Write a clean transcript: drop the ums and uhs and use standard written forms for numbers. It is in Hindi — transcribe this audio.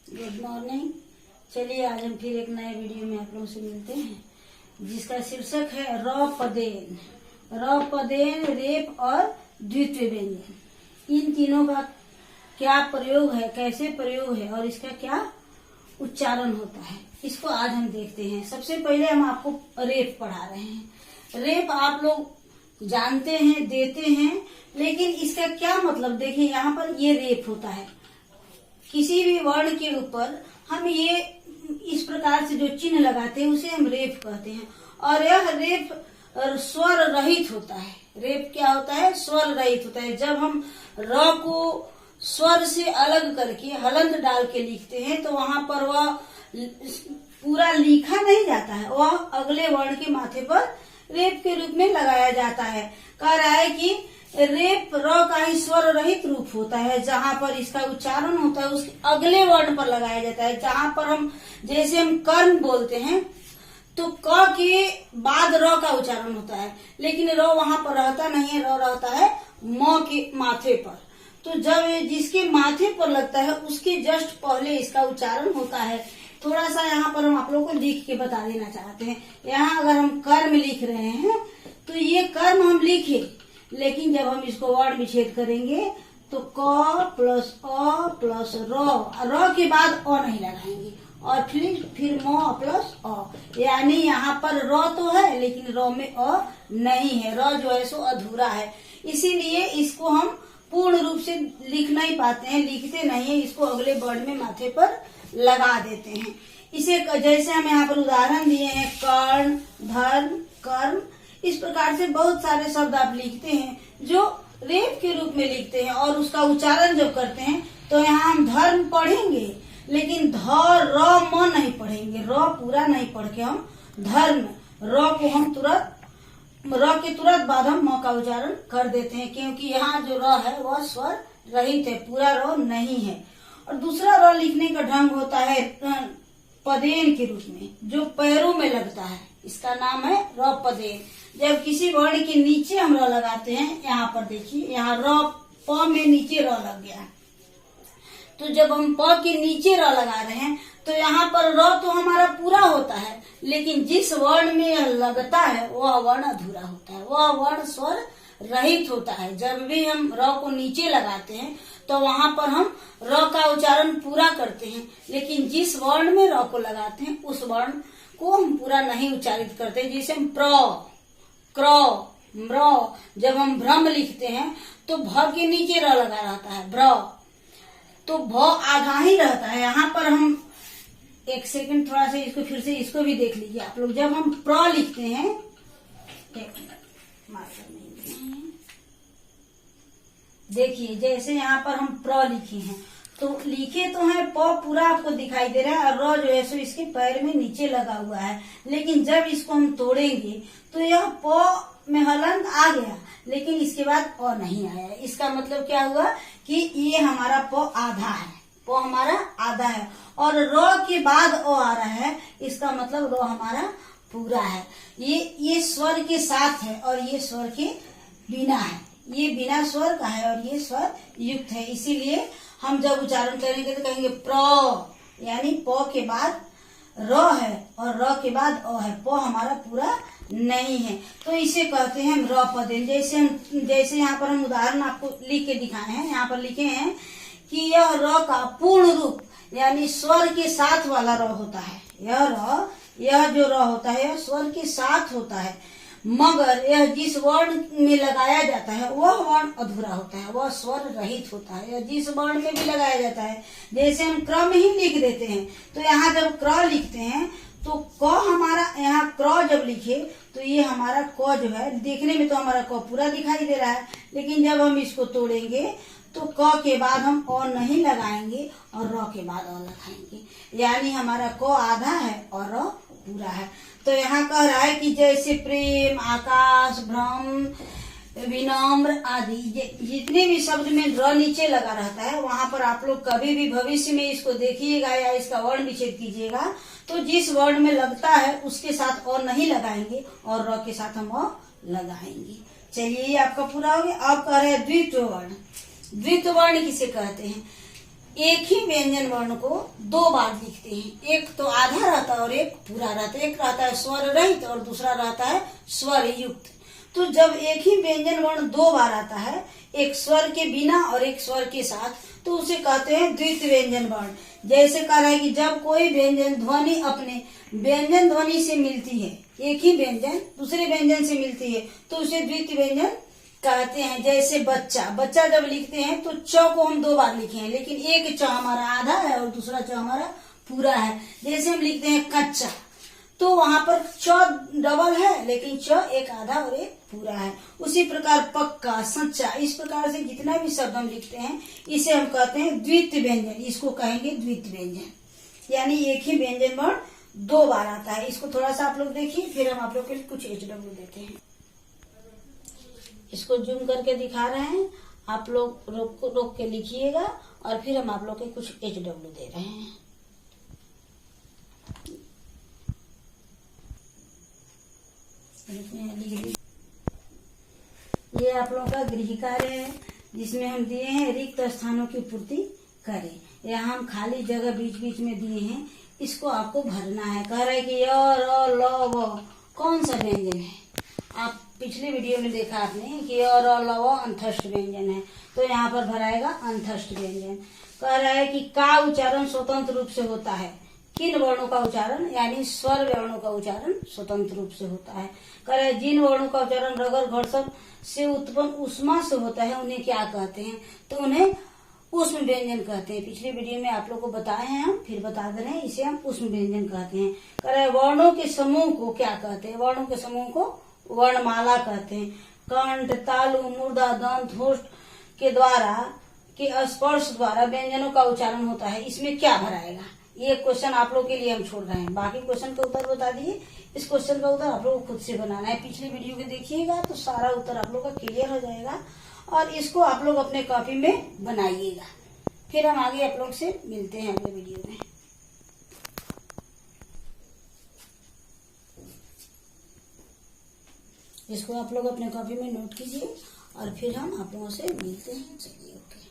Good morning. चलिए आज हम फिर एक नए वीडियो में आप लोगों से मिलते हैं जिसका शीर्षक है र पदेन। र पदेन, रेप और द्वित्व व्यंजन। इन तीनों का क्या प्रयोग है, कैसे प्रयोग है और इसका क्या उच्चारण होता है, इसको आज हम देखते हैं। सबसे पहले हम आपको रेप पढ़ा रहे हैं। रेप आप लोग जानते हैं, देते हैं, लेकिन इसका क्या मतलब देखिए, यहाँ पर ये रेप होता है। किसी भी वर्ण के ऊपर हम ये इस प्रकार से जो चिन्ह लगाते हैं उसे हम रेप कहते हैं। और यह रेप स्वर रहित होता है। रेप क्या होता है? स्वर रहित होता है। जब हम र को स्वर से अलग करके हलंत डाल के लिखते हैं तो वहां पर वह पूरा लिखा नहीं जाता है, वह अगले वर्ण के माथे पर रेप के रूप में लगाया जाता है। कह रहा है कि रेप र का ही स्वर रहित रूप होता है। जहां पर इसका उच्चारण होता है उसके अगले वर्ण पर लगाया जाता है। जहां पर हम जैसे हम कर्म बोलते हैं तो क के बाद र का उच्चारण होता है, लेकिन र वहां पर रहता नहीं है, र रहता है म के माथे पर। तो जब जिसके माथे पर लगता है उसके जस्ट पहले इसका उच्चारण होता है। थोड़ा सा यहाँ पर हम आप लोगों को लिख के बता देना चाहते हैं। यहाँ अगर हम कर्म लिख रहे हैं तो ये कर्म हम लिखे, लेकिन जब हम इसको वर्ण विच्छेद करेंगे तो क प्लस अ प्लस र के बाद अ नहीं लगाएंगे और फिर म प्लस अ, यानी यहाँ पर र तो है लेकिन र में अ नहीं है। र जो है सो अधूरा है, इसीलिए इसको हम पूर्ण रूप से लिख नहीं पाते हैं, लिखते नहीं है, इसको अगले वर्ण में माथे पर लगा देते हैं। इसे जैसे हम यहाँ पर उदाहरण दिए हैं, कर्ण, धर्म, कर्म, इस प्रकार से बहुत सारे शब्द आप लिखते हैं जो रेप के रूप में लिखते हैं। और उसका उच्चारण जब करते हैं तो यहाँ हम धर्म पढ़ेंगे, लेकिन ध र म नहीं पढ़ेंगे। र पूरा नहीं पढ़ के हम धर्म, र को हम तुरंत, र के तुरंत बाद हम म का उच्चारण कर देते हैं, क्योंकि यहाँ जो र है वह स्वर रहित है, पूरा र नहीं है। और दूसरा र लिखने का ढंग होता है पदेन के रूप में, जो पैरों में लगता है, इसका नाम है र पदेन। जब किसी वर्ण के नीचे हम र लगाते हैं, यहाँ पर देखिए, यहाँ र प में नीचे र लग गया, तो जब हम प के नीचे र लगा रहे हैं तो यहाँ पर र तो हमारा पूरा होता है, लेकिन जिस वर्ण में यह लगता है वह वर्ण अधूरा होता है, वह वर्ण स्वर रहित होता है। जब भी हम र को नीचे लगाते हैं तो वहां पर हम र का उच्चारण पूरा करते हैं, लेकिन जिस वर्ण में र को लगाते हैं उस वर्ण को हम पूरा नहीं उच्चारित करते। जैसे हम प्र, क्र, म्र, जब हम भ्रम लिखते हैं तो भ के नीचे र लगा रहता है, भ्र, तो भ आधा ही रहता है। यहाँ पर हम एक सेकंड थोड़ा सा इसको फिर से इसको भी देख लीजिए आप लोग। जब हम प्र लिखते हैं, देखिए जैसे यहाँ पर हम प्र लिखे हैं तो लिखे तो है, प पूरा आपको दिखाई दे रहा है और र जो है सो इसके पैर में नीचे लगा हुआ है, लेकिन जब इसको हम तोड़ेंगे तो यह प में हलंत आ गया, लेकिन इसके बाद अ नहीं आया। इसका मतलब क्या हुआ कि ये हमारा प आधा है, प हमारा आधा है, और र के बाद अ आ रहा है, इसका मतलब र हमारा पूरा है। ये स्वर के साथ है और ये स्वर के बिना है, ये बिना स्वर का है और ये स्वर युक्त है। इसीलिए हम जब उच्चारण करेंगे तो कहेंगे प्र, यानी प के बाद र है और र के बाद अ है, प हमारा पूरा नहीं है, तो इसे कहते हैं हम र पदेन। जैसे यहाँ पर हम उदाहरण आपको लिख के दिखाए हैं। यहाँ पर लिखे हैं कि यह र का पूर्ण रूप यानी स्वर के साथ वाला र होता है। यह जो र होता है यह स्वर के साथ होता है, मगर यह जिस वर्ण में लगाया जाता है वह वर्ण अधूरा होता है, वह स्वर रहित होता है। यह जिस वर्ण में भी लगाया जाता है, जैसे हम क्रम ही लिख देते हैं तो यहाँ जब क्र लिखते हैं तो क हमारा, यहाँ क्र जब लिखे तो ये हमारा क जो है देखने में तो हमारा क पूरा दिखाई दे रहा है, लेकिन जब हम इसको तोड़ेंगे तो क के बाद हम अ नहीं लगाएंगे और र के बाद अ लगाएंगे, यानी हमारा क आधा है और र पूरा है। तो यहाँ कह रहा है कि जैसे प्रेम, आकाश, भ्रम, विनम्र आदि जितने भी शब्द में र नीचे लगा रहता है, वहां पर आप लोग कभी भी भविष्य में इसको देखिएगा या इसका वर्ण विच्छेद कीजिएगा तो जिस वर्ण में लगता है उसके साथ अ नहीं लगाएंगे और र के साथ हम अ लगाएंगे। चलिए ये आपका पूरा हो गया। अब कह रहे हैं द्वित्व वर्ण। द्वित्व वर्ण किसे कहते हैं? एक ही व्यंजन वर्ण को दो बार लिखते हैं। एक तो आधा रहता है और एक पूरा रहता है। एक रहता है स्वर रहित और दूसरा रहता है स्वर युक्त। तो जब एक ही व्यंजन वर्ण दो बार आता है, एक स्वर के बिना और एक स्वर के साथ, तो उसे कहते हैं द्वितीय व्यंजन वर्ण। जैसे कह रहा है कि जब कोई व्यंजन ध्वनि अपने व्यंजन ध्वनि से मिलती है, एक ही व्यंजन दूसरे व्यंजन से मिलती है, तो उसे द्वितीय व्यंजन कहते हैं। जैसे बच्चा, बच्चा जब लिखते हैं तो च को हम दो बार लिखे हैं, लेकिन एक च हमारा आधा है और दूसरा च हमारा पूरा है। जैसे हम लिखते हैं कच्चा, तो वहां पर च डबल है लेकिन च एक आधा और एक पूरा है। उसी प्रकार पक्का, सच्चा, इस प्रकार से जितना भी शब्द हम लिखते हैं इसे हम कहते हैं द्वितीय व्यंजन। इसको कहेंगे द्वितीय व्यंजन, यानी एक ही व्यंजन वर्ण दो बार आता है। इसको थोड़ा सा आप लोग देखिए, फिर हम आप लोग के लिए कुछ HW देते हैं। इसको जूम करके दिखा रहे हैं, आप लोग रोक के लिखिएगा और फिर हम आप लोग के कुछ HW दे रहे हैं। ये आप लोगों का गृह कार्य है, जिसमें हम दिए हैं रिक्त स्थानों की पूर्ति करें। यहाँ हम खाली जगह बीच बीच में दिए हैं, इसको आपको भरना है। कह रहा है कि य, र, ल, व कौन सा व्यंजन है। आप पिछले वीडियो में देखा आपने कि य, र, ल, व अंतस्थ व्यंजन है, तो यहाँ पर भराएगा अंतस्थ व्यंजन। कह रहा है कि का उच्चारण स्वतंत्र रूप से होता है। किन वर्णों का उच्चारण, यानी स्वर वर्णों का उच्चारण स्वतंत्र रूप से होता है। कह रहा है जिन वर्णों का उच्चारण रगर घर्षण से उत्पन्न उष्मा से होता है उन्हें क्या कहते हैं, तो उन्हें उष्म व्यंजन कहते हैं। पिछले वीडियो में आप लोग को बताए हैं, हम फिर बता दे रहे हैं, इसे हम उष्म व्यंजन कहते हैं। कह रहा है वर्णों के समूह को क्या कहते हैं, वर्णों के समूह को वर्णमाला कहते हैं। कंठ, तालु, मूर्धा, दंत, होष्ठ के द्वारा के स्पर्श द्वारा व्यंजनों का उच्चारण होता है। इसमें क्या भराएगा, ये क्वेश्चन आप लोग के लिए हम छोड़ रहे हैं। बाकी क्वेश्चन का उत्तर बता दिए, इस क्वेश्चन का उत्तर आप लोग को खुद से बनाना है। पिछली वीडियो को देखिएगा तो सारा उत्तर आप लोग का क्लियर हो जाएगा और इसको आप लोग अपने कॉपी में बनाइएगा। फिर हम आगे आप लोग से मिलते हैं अगले वीडियो में। इसको आप लोग अपने कॉपी में नोट कीजिए और फिर हम आप लोगों से मिलते हैं। चलिए, ओके।